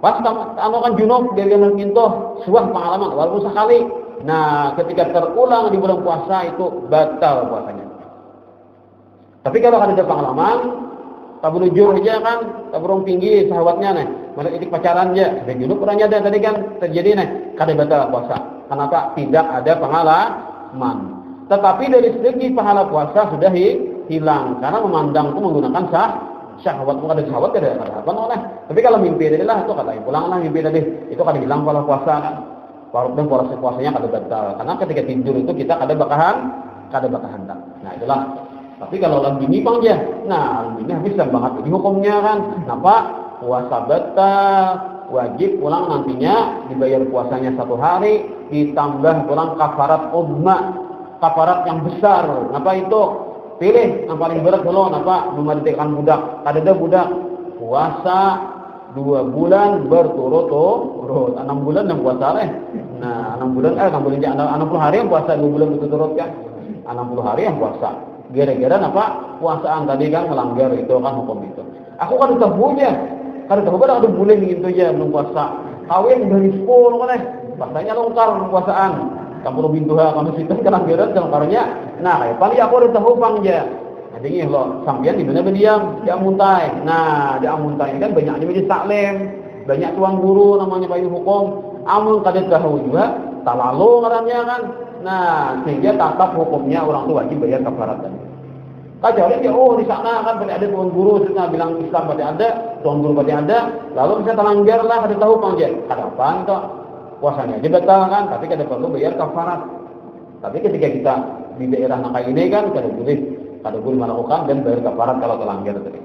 pas anu kan junub dia yang pintu suah pengalaman walaupun sekali. Nah, ketika terulang di bulan puasa itu batal puasanya. Tapi kalau ada pengalaman tabur jujur aja kan, taburung tinggi sahabatnya nih, melihat itik pacaran aja, dan junub orangnya ada tadi kan terjadi nih, kada batal puasa. Kenapa? Tidak ada pengalaman. Tetapi dari segi pahala puasa sudah hilang karena memandang itu menggunakan syahwat. Bukan ada syahwat kada apa oleh. Tapi kalau mimpi tadi lah itu kada pulanglah mimpi tadi itu kada hilang pahala puasa kan. Walaupun puasanya kada batal karena ketika tidur itu kita kada bakahan tak. Nah itulah. Tapi kalau lagi nipang aja, nah ini habis banget di hukumnya kan. Kenapa? Puasa batal, wajib pulang nantinya dibayar puasanya 1 hari, ditambah pulang kafarat uzma. Kafarat yang besar. Kenapa itu? Pilih yang paling berat dulu. Kenapa? Memerdekakan budak. Ada budak puasa 2 bulan berturut-turut. 6 bulan yang puasa deh. Nah 6 bulan 60 hari yang puasa 2 bulan berturut-turut kan. 60 hari yang puasa. Gara-gara apa? Puasaan tadi kan melanggar itu kan hukum itu. Aku kan tahu aja. Kada tahu pada ada boleh gitu aja belum puasa. Kawin dari 10 kan Pasanya longkar puasaan. Kamu bintuha kamu situ kelanggaran longkarnya. Nah, kayak paling aku udah tahu pang aja. Jadi lo sampean di mana berdiam? Di Amuntai. Nah, di Amuntai ini kan banyaknya majlis taklim, banyak tuan guru namanya payung hukum. Amun kada tahu juga, tak lalu ngarannya kan. Nah, sehingga tatap hukumnya orang tua wajib bayar kafarat tadi. Kecuali dia di sana kan pada ada tuan guru sudah bilang Islam pada ada, tuan guru pada ada, lalu bisa terlanggar lah kada tahu pang aja. Kada apaan toh? Puasanya aja batal kan, tapi kada perlu bayar kafarat. Tapi ketika kita di daerah Nakai ini kan kada boleh melakukan dan bayar kafarat kalau terlanggar tadi.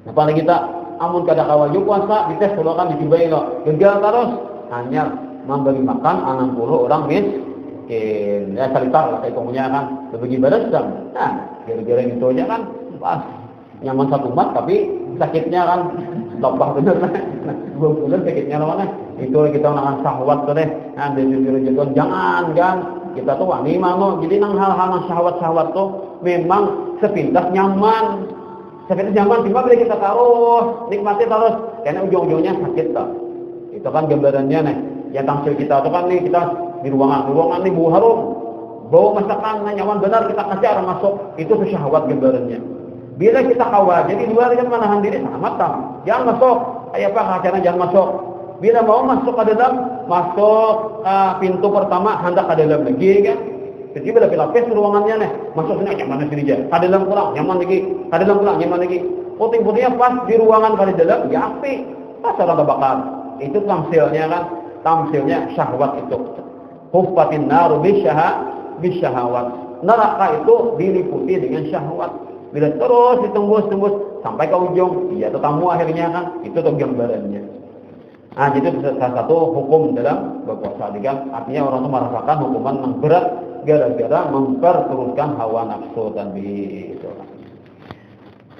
Nah, paling kita amun kada kawaju puasa dites kalau kan dicobai lo. Gagal terus hanya memberi makan 60 orang miskin. Ya salitar lah kayak punya kan berbagi badan sedang. Nah, gara-gara itu aja kan pas nyaman satu umat tapi sakitnya kan lopah bener nah. 2 bulan sakitnya lawan itu kita nahan syahwat tuh deh. Nah, jujur jangan kan kita tuh wani mau jadi nang hal-hal syahwat tuh memang sepintas nyaman tiba bila kita taruh nikmati terus karena ujung-ujungnya sakit tak. Itu kan gambarannya nih ya tangsil kita tuh kan nih kita di ruangan nih bau harum bau masakan nyaman benar kita kejar masuk itu tuh syahwat gambarannya. Bila kita kawal jadi luar kan menahan diri sangat tam jangan masuk kayak apa caranya jangan masuk. Bila mau masuk ke dalam pintu pertama hendak ke dalam lagi kan. Jadi bila lapis ruangannya nih masuk sini nyaman sini aja. Ke dalam pulang nyaman lagi. Ke dalam pulang nyaman lagi. Puting-putingnya pas di ruangan ke dalam ya api. Pas orang bakar. Itu tamsilnya kan. Tamsilnya syahwat itu. Huffatin naru bisyahawat. Neraka itu diliputi dengan syahwat. Bila terus ditembus sampai ke ujung, ya tetamu akhirnya kan itu tuh gambarannya. Nah, jadi salah satu hukum dalam berpuasa kan artinya orang itu merasakan hukuman yang berat gara-gara memperturutkan hawa nafsu tadi itu.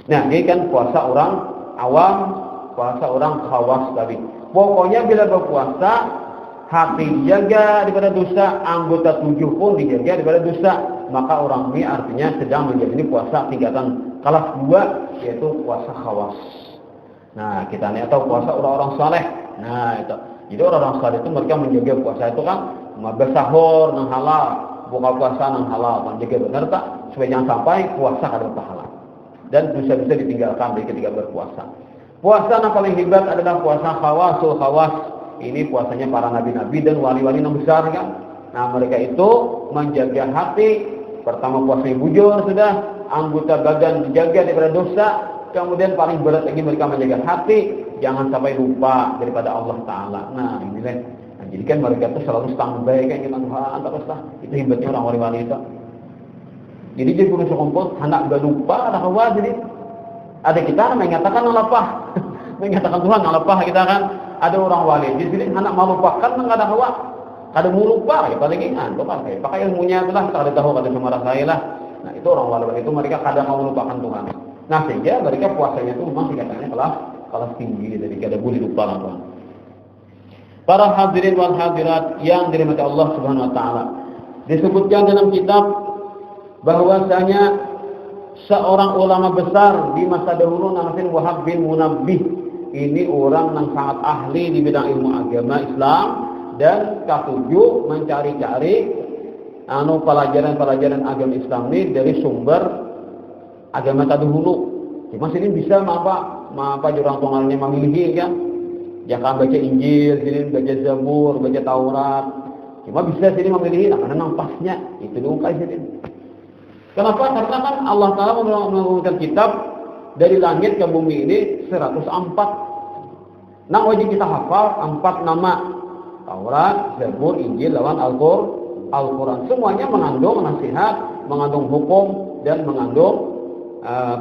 Nah, ini kan puasa orang awam, puasa orang khawas tadi. Pokoknya bila berpuasa hati dijaga daripada dosa, anggota tubuh pun dijaga daripada dosa, maka orang ini artinya sedang menjalani puasa tingkatan kelas 2 yaitu puasa khawas. Nah, kita ini atau puasa orang-orang saleh. Nah, itu. Jadi orang-orang saleh itu mereka menjaga puasa itu kan bersahur nang halal, buka puasa nang halal, kan jaga benar tak supaya jangan sampai puasa kada pahala. Dan bisa-bisa ditinggalkan dari ketika berpuasa. Puasa yang paling hebat adalah puasa khawasul khawas. Ini puasanya para nabi-nabi dan wali-wali yang besar kan. Nah, mereka itu menjaga hati. Pertama puasanya bujur sudah, anggota badan dijaga daripada dosa. Kemudian paling berat lagi mereka menjaga hati, jangan sampai lupa daripada Allah Ta'ala. Nah, inilah. Nah, jadi kan mereka itu selalu standby kan kita Tuhan teruslah. Itu hebatnya orang wali-wali itu. Jadi jadi guru sekumpul, anak gak lupa, ada kawan jadi. Ada kita mengatakan ngalapah. Mengatakan Tuhan ngalapah kita kan. Ada orang wali, jadi anak melupakan nggak ada kawan. Kada mau lupa, ya paling ingat, pakai ilmunya itulah, kada tahu kada semarah saya lah. Nah itu orang wali itu mereka kadang mau melupakan Tuhan. Nah sehingga mereka puasanya itu memang dikatakannya kelas tinggi, jadi kada boleh lupa lah Tuhan. Para hadirin wal hadirat yang dirahmati Allah Subhanahu Wa Taala, disebutkan dalam kitab bahwasanya seorang ulama besar di masa dahulu namanya Wahab bin Munabbih. Ini orang yang sangat ahli di bidang ilmu agama Islam. Dan ketujuh mencari-cari pelajaran-pelajaran agama Islam ini dari sumber agama terdahulu. Cuma sini bisa apa jurang tunggalnya memilih kan. Jangan baca Injil, sini baca Zabur, baca Taurat. Cuma bisa sini memilih mana nampasnya itu dulu kai sini. Kenapa? Karena kan Allah Taala menurunkan kitab dari langit ke bumi ini 104. Nah wajib kita hafal 4 nama. Taurat, Zabur, Injil, lawan Al-Quran. Semuanya mengandung nasihat, mengandung hukum, dan mengandung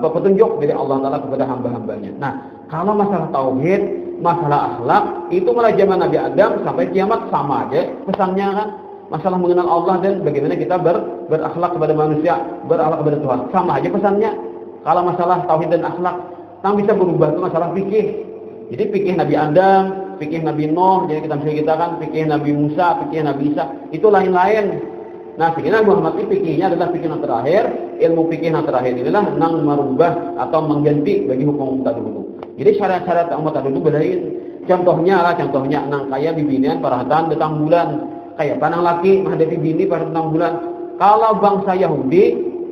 petunjuk dari Allah Ta'ala kepada hamba-hambanya. Nah, kalau masalah tauhid, masalah akhlak, itu mulai zaman Nabi Adam sampai kiamat sama aja pesannya kan. Masalah mengenal Allah dan bagaimana kita berakhlak kepada manusia, berakhlak kepada Tuhan. Sama aja pesannya. Kalau masalah tauhid dan akhlak, yang bisa berubah itu masalah fikih. Jadi fikih Nabi Adam, fikih Nabi Nuh, jadi kita kan fikih Nabi Musa, fikih Nabi Isa, itu lain-lain. Nah, fikih Muhammad ini fikihnya adalah fikih yang terakhir, ilmu fikih yang terakhir inilah nang merubah atau mengganti bagi hukum terdahulu. Jadi syarat-syarat umat terdahulu bedain. Contohnya nang kaya bibinian parahatan datang bulan, kayak panang laki menghadapi bini pada datang bulan. Kalau bangsa Yahudi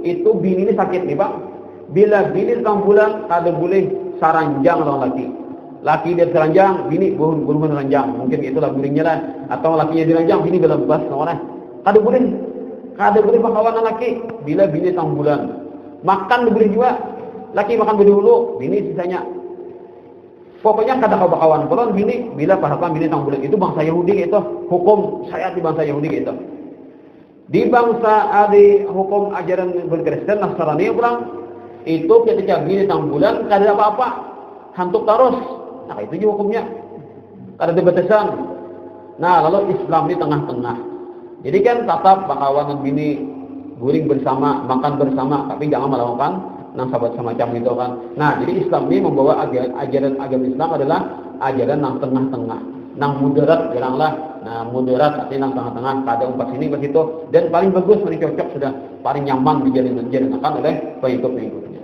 itu bini ini sakit nih Bang. Bila bini datang bulan kada boleh saranjang orang laki. Laki dia teranjang, bini burung teranjang. Mungkin itulah guringnya lah. Atau lakinya diranjang, bini berlepas. Kada boleh pakawan laki. Bila bini tang bulan. Makan boleh juga. Laki makan dulu, bini sisanya. Pokoknya kada kau pakawan. Kalau bini, bila pahapan bini tang bulan. Itu bangsa Yahudi itu. Hukum syariat di bangsa Yahudi itu. Di bangsa ada hukum ajaran berkristen, Nasrani orang. Itu ketika bini tang bulan, kada apa-apa. Hantuk terus. Nah itu juga hukumnya. Ada batasan. Nah lalu Islam di tengah-tengah. Jadi kan tetap bakawan dan bini guring bersama, makan bersama, tapi jangan melakukan nang sahabat semacam itu kan. Nah jadi Islam ini membawa ajaran agama Islam adalah ajaran nang tengah-tengah, nang moderat, bilanglah. Nah moderat artinya nang tengah-tengah, kada umpat sini ke situ. Dan paling bagus, paling cocok sudah, paling nyaman dijalankan oleh pengikut-pengikutnya.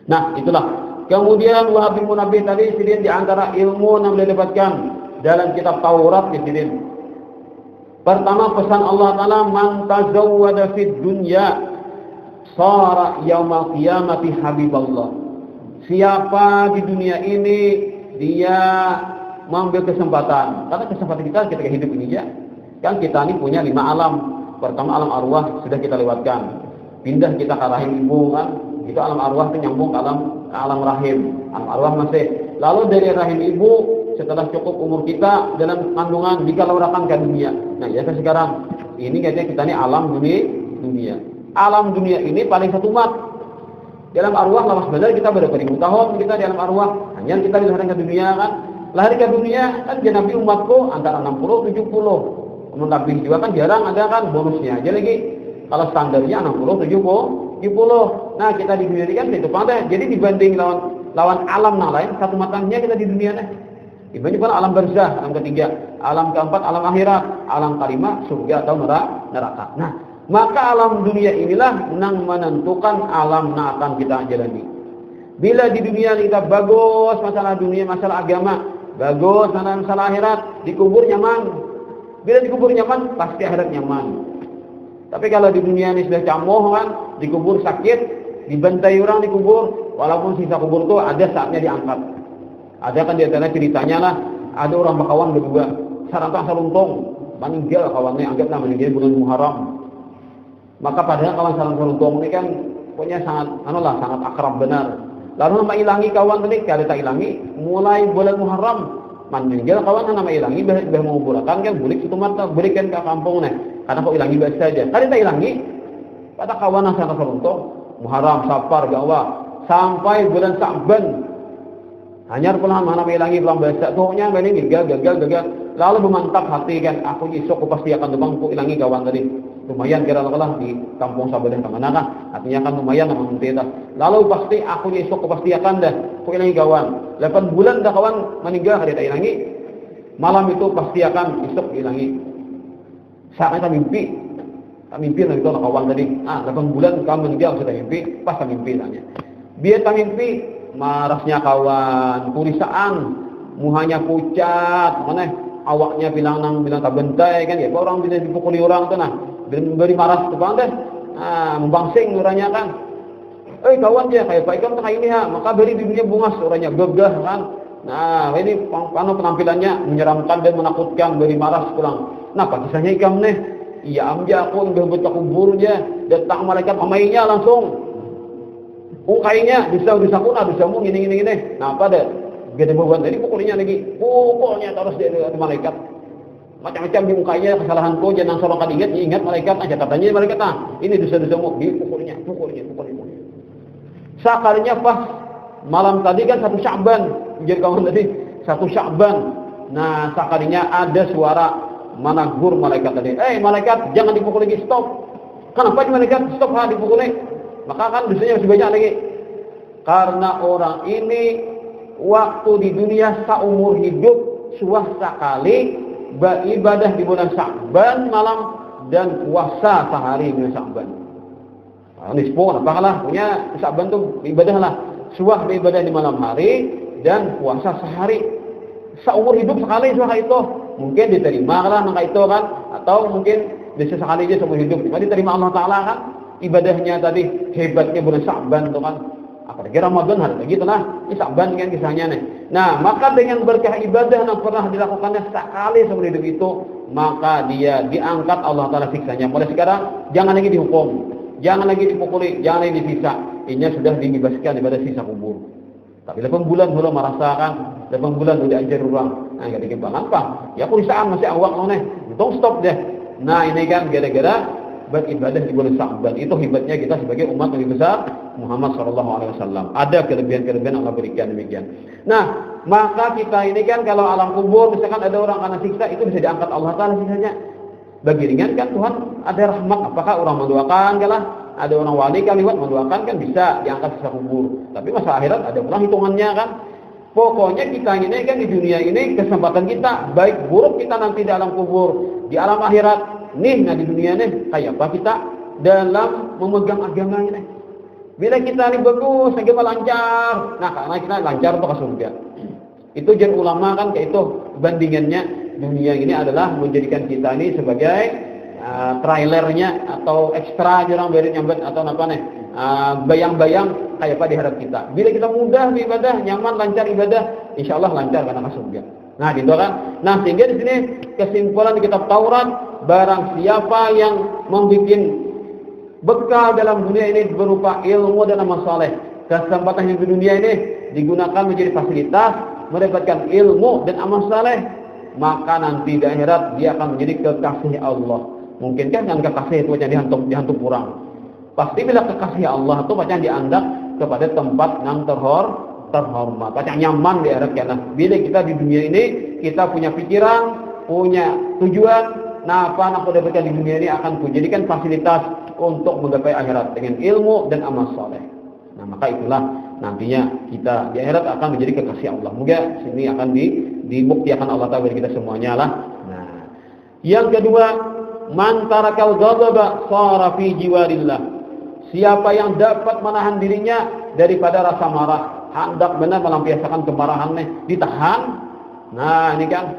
Nah itulah. Kemudian Wahab bin Munabbih tadi sidin di antara ilmu yang didapatkan dalam kitab Taurat sidin. Pertama pesan Allah Taala man tazawwada fid dunya sara yaumal qiyamati habiballah. Siapa di dunia ini dia mengambil kesempatan. Karena kesempatan kita ketika hidup ini ya. Kan kita ini punya 5 alam. Pertama alam arwah sudah kita lewatkan. Pindah kita ke rahim ibu kan. Itu alam arwah itu nyambung ke alam rahim. Alam arwah masih. Lalu dari rahim ibu setelah cukup umur kita dalam kandungan dikalaurakan ke dunia. Nah ya sekarang ini katanya kita ini alam dunia. Alam dunia ini paling satu mat. Dalam arwah lama sebenarnya kita berapa ribu tahun kita di alam arwah. Hanya kita dilahirkan ke dunia kan. Lahir ke dunia kan Nabi umatku antara 60 70. Nabi juga kan jarang ada kan bonusnya aja lagi. Kalau standarnya 60 70. Nah kita di dunia ini kan itu pandai. Jadi dibanding lawan alam yang lain satu matanya kita di dunia nih. Dibanding alam barzah, alam ketiga, alam keempat, alam akhirat, alam kelima surga atau neraka. Nah maka alam dunia inilah yang menentukan alam yang akan kita jalani. Bila di dunia kita bagus masalah dunia, masalah agama, bagus masalah akhirat, dikubur nyaman. Bila dikubur nyaman, pasti akhirat nyaman. Tapi kalau di dunia ini sudah camoh kan, dikubur sakit, dibantai orang dikubur, walaupun sisa kubur itu ada saatnya diangkat. Ada kan di antara ceritanya lah, ada orang bakawan berdua, sarung-sarung meninggal kawannya, anggaplah meninggal bulan Muharram. Maka padahal kawan sarung-sarung ini kan pokoknya sangat sangat akrab benar. Lalu nama ilangi kawan tadi, kalau tak ilangi, mulai bulan Muharram meninggal kawan nama ilangi, bah mau burakan kan, bulik itu mata, berikan ke kampung nih. Karena kok ilangi biasa saja. Kalau tak ilangi, pada kawan sarung-sarung Muharram, Safar, Gawah, sampai bulan Sa'ban. Hanya pelan mana ilangi pelan biasa, tuhnya ini gagal. Lalu memantap hati kan, aku esok pasti akan tebang, ilangi kawan tadi. Lumayan kira-kira di kampung Sabadan kemana kan, artinya kan lumayan nama menteta. Lalu pasti aku esok pasti akan dah, ku ilangi kawan. 8 bulan dah kawan meninggal hari tak ilangi. Malam itu pasti akan esok ilangi. Saatnya tak mimpi lah itu kawan tadi. 8 bulan kamu meninggal sudah mimpi, pas tak mimpi tanya. Biar tak mimpi, marasnya kawan, kurisaan, muhanya pucat, mana awaknya bilang tak bentai kan ya, orang bisa dipukuli orang tuh nah. Beri marah ke bang deh, membangsing orangnya kan. Kawan dia kayak baik kan ini ha, maka beri bibirnya bungas orangnya gagah kan. Nah ini penampilannya menyeramkan dan menakutkan, beri marah pulang. Nah kisahnya ikam nih, iya amja aku udah betul kuburnya, datang malaikat pamainya langsung. Kayaknya bisa mu gini. Nah apa deh? Gede beban tadi pukulnya terus dia malaikat. Macam-macam di mukanya kesalahanku, jangan sorokan ingat malaikat aja katanya malaikat ini dosa-dosamu, dipukulnya. Sekalinya pas malam tadi kan 1 Sya'ban, jadi kawan tadi 1 Sya'ban. Nah sekalinya ada suara menegur malaikat tadi, malaikat jangan dipukul lagi, stop. Kenapa malaikat stop dipukul? Maka kan dosanya masih banyak lagi. Karena orang ini waktu di dunia seumur hidup sekali beribadah di bulan Sya'ban malam dan puasa sehari bulan Sya'ban. Nisbun apalah punya Sya'ban tuh ibadahlah. Suah beribadah di malam hari dan puasa sehari. Seumur hidup sekali suah itu. Mungkin diterima lah maka itu kan, atau mungkin bisa sekali aja seumur hidup. Cuma diterima Allah Taala kan ibadahnya tadi, hebatnya bulan Sya'ban tuh kan. Apalagi Ramadan hari begitu lah, ini Sya'ban kan kisahnya nih. Nah, maka dengan berkah ibadah yang pernah dilakukannya sekali seumur hidup itu, maka dia diangkat Allah Taala siksanya. Mulai sekarang jangan lagi dihukum, jangan lagi dipukuli, jangan lagi disiksa. Ini sudah dibebaskan daripada sisa kubur. Tapi 8 bulan belum merasakan, 8 bulan sudah diajar orang. Nah, enggak dikembang apa? Ya kulisaan masih awak loh nih. Don't stop deh. Nah, ini kan gara-gara beribadah di bulan Sya'ban. Itu hebatnya kita sebagai umat Nabi besar Muhammad SAW. Ada kelebihan-kelebihan Allah berikan demikian. Nah, maka kita ini kan kalau alam kubur misalkan ada orang kena siksa, itu bisa diangkat Allah Taala siksanya. Bagi ringan kan Tuhan ada rahmat. Apakah orang mendoakan kalah? Ada orang wali kan lewat mendoakan kan bisa diangkat siksa kubur. Tapi masa akhirat ada pula hitungannya kan. Pokoknya kita ini kan di dunia ini kesempatan kita, baik buruk kita nanti di alam kubur, di alam akhirat. Nah di dunia nih kayak apa kita dalam memegang agama ini. Bila kita ini bagus, agama lancar, nah karena kita lancar untuk ke surga. Itu jen ulama kan kayak itu bandingannya, dunia ini adalah menjadikan kita ini sebagai trailernya atau ekstra jarang beri nyambet atau apa nih, bayang-bayang kayak apa di hadap kita. Bila kita mudah beribadah, nyaman, lancar ibadah, insya Allah lancar karena ke surga. Nah gitu kan. Nah sehingga di sini kesimpulan di kitab Taurat, barang siapa yang membuat bekal dalam dunia ini berupa ilmu dan amal saleh, kesempatan yang di dunia ini digunakan menjadi fasilitas mendapatkan ilmu dan amal saleh, maka nanti di akhirat dia akan menjadi kekasih Allah. Mungkin kan yang kekasih itu macam dihantum kurang. Pasti bila kekasih Allah itu macam dianggap kepada tempat yang terhormat, macam nyaman di akhirat kan. Bila kita di dunia ini kita punya pikiran, punya tujuan, nah apa yang aku dapatkan di dunia ini akan kujadikan fasilitas untuk menggapai akhirat dengan ilmu dan amal saleh. Nah maka itulah nantinya kita di akhirat akan menjadi kekasih Allah. Moga sini akan dibuktikan Allah Ta'ala bagi kita semuanya lah. Nah, yang kedua, man tarakal ghadaba shara fi jiwarillah. Siapa yang dapat menahan dirinya daripada rasa marah, hendak benar melampiaskan kemarahannya, ditahan. Nah, ini kan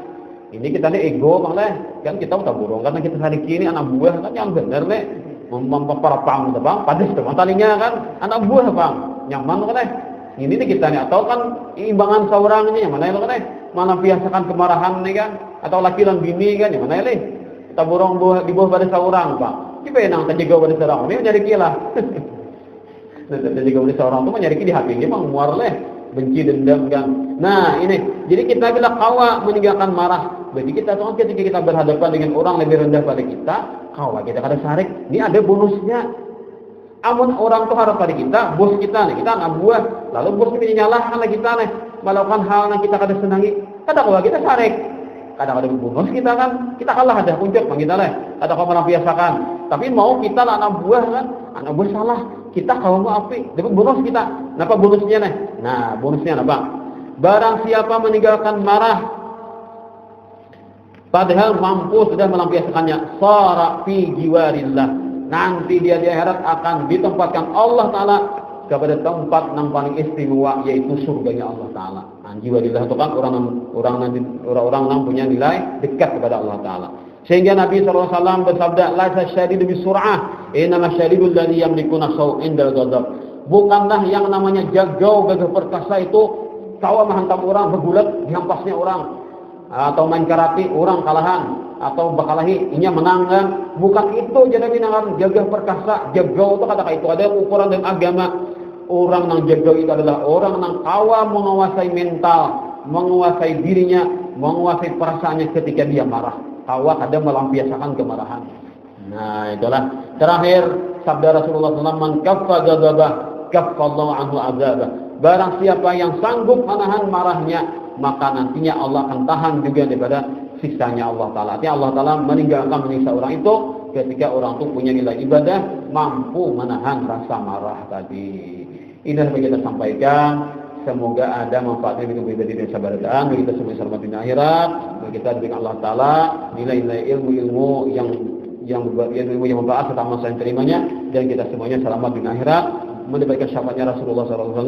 Ini kita nih ego Bang Leh. Kan kita udah burung karena kita hari kini anak buah kan yang bener Leh. Memperapang Bang, padahal teman talinya kan anak buah Bang. Nyaman kan Leh. Ini nih kita nih atau kan imbangan seorang ini yang mana kan Leh? Mana biasakan kemarahan nih kan atau laki dan bini kan yang mana Leh? Kita burung buah di bawah pada seorang Bang. Kita enang terjaga pada seorang ini nyari kilah. Terjaga pada seorang itu nyari di hati ini Bang muar Leh. Benci dendam kan. Nah ini jadi kita bila kawa meninggalkan marah. Berarti kita tuh ketika kita berhadapan dengan orang lebih rendah pada kita, kawa kita kada sarik. Ini ada bonusnya. Amun orang tuh harap pada kita, bos kita nih, kita anak buah, lalu bos kita nyalahkan lagi kita nih, melakukan hal yang kita kada senangi, kada kawa kita sarik. Kadang-kadang bonus kita kan, kita kalah ada puncak bang kita nih, ada kau melampiasakan. Tapi mau kita lah anak buah kan, anak buah salah. Kita kalau mau api, dapat bonus kita. Kenapa bonusnya nih? Nah, bonusnya apa? Barang siapa meninggalkan marah, padahal mampu sudah melampiaskannya, sara fi jiwarillah. Nanti dia di akhirat akan ditempatkan Allah Taala kepada tempat yang paling istimewa, yaitu surganya Allah Taala. Nah, jiwarillah itu kan orang-orang yang punya nilai dekat kepada Allah Taala. Sehingga Nabi SAW bersabda, la tasyadidu bisur'ah, innama syadidul ladzi yamliku nafsahu indal ghadab. Bukanlah yang namanya jagau gagah perkasa itu kawa menghantam orang, bergulat dihampasnya orang, atau main karate orang kalahan, atau bakalahi inya menang kan. Bukan itu jadi binangan gagah perkasa. Jagau itu kata itu ada ukuran dan agama. Orang yang jagau itu adalah orang yang kawa menguasai mental, menguasai dirinya, menguasai perasaannya ketika dia marah. Kawa ada melampiaskan kemarahan. Nah, itulah terakhir sabda Rasulullah SAW, man kaffa ghadabah kaffallahu anhu azabah. Barang siapa yang sanggup menahan marahnya, maka nantinya Allah akan tahan juga daripada siksanya Allah Ta'ala. Artinya Allah Ta'ala meninggalkan menyiksa orang itu ketika orang itu punya nilai ibadah, mampu menahan rasa marah tadi. Ini yang kita sampaikan. Semoga ada manfaatnya bagi pribadi dan sahabat bagi kita semua selamat di akhirat, bagi kita diberikan Allah Taala nilai-nilai ilmu yang membahas serta masa yang terimanya, dan kita semuanya selamat di akhirat, mendapatkan syafaatnya Rasulullah SAW,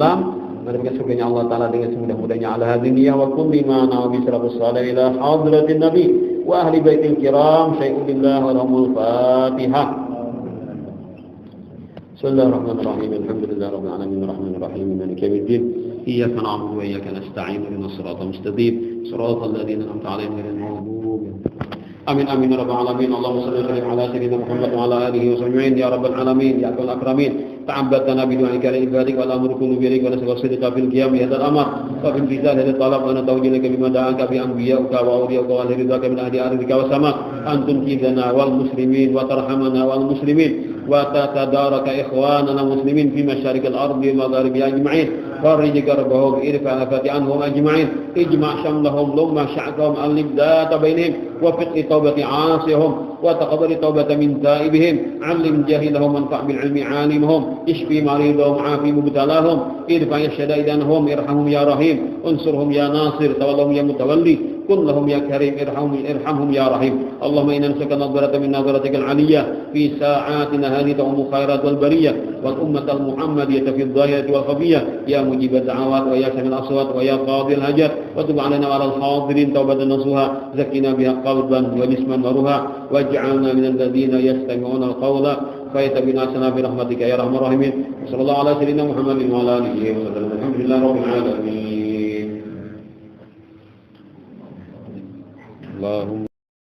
mendapatkan surganya Allah Taala dengan semudah-mudahnya ala hadiniyah wa kulli ma nabi sallallahu alaihi ila hadratin nabi wa ahli baitil kiram syai'un billah wa rahmul fatihah. Bismillahirrahmanirrahim. Alhamdulillah rabbil alamin arrahmanir rahim maliki yaumiddin. إياك نعبد وإياك نستعين اهدنا الصراط المستقيم صراط الذين أنعمت عليهم غير المغضوب آمين آمين يا رب العالمين. اللهم صل وسلم على سيدنا محمد وعلى آله وصحبه يا رب العالمين يا أكرم الأكرمين. تعبدنا بدعائك لعبادك والأمر كله بيدك ونسأل الصدق في القيام بهذا الأمر وفي انفذاذ هذا الطلب ونتوجه لك بما دعاك بأنبيائك وأوليائك وأهل رضاك من أهل أرضك والسماء أن تنقذنا والمسلمين وترحمنا والمسلمين وتتدارك إخواننا المسلمين في مشارق الأرض ومغاربها أجمعين. فرج كربهم ارفع الآفات عنهم أجمعين. اجمع شملهم لم شعثهم ألف ذات بينهم وفق توبة عاصيهم وتقبل توبة من تائبهم. علم جاهلهم وانفع بالعلم عالمهم. اشفي مريضهم عافي مبتلاهم. ارفع الشدائد عنهم ارحمهم يا رحيم. انصرهم يا ناصر تولهم يا متولي. كن لهم يا كريم ارحمهم يا رحيم. اللهم إنا نسألك نظرة من نظرتك العلية في ساعاتنا هذه تعم خيرات والبرية والأمة المحمدية في الظاهرة والخفية يا مجيب الدعوات ويا سميع الأصوات ويا قاضي الحاجات. وتب علينا وعلى الحاضرين توبة نصوحا. زكنا بها قلبا وجسما وروحا واجعلنا من الذين يستمعون القول فيتبعون أحسنه برحمتك يا أرحم الراحمين. صلى الله على سيدنا محمد وعلى آله وسلم. الحمد لله رب العالمين. اللهم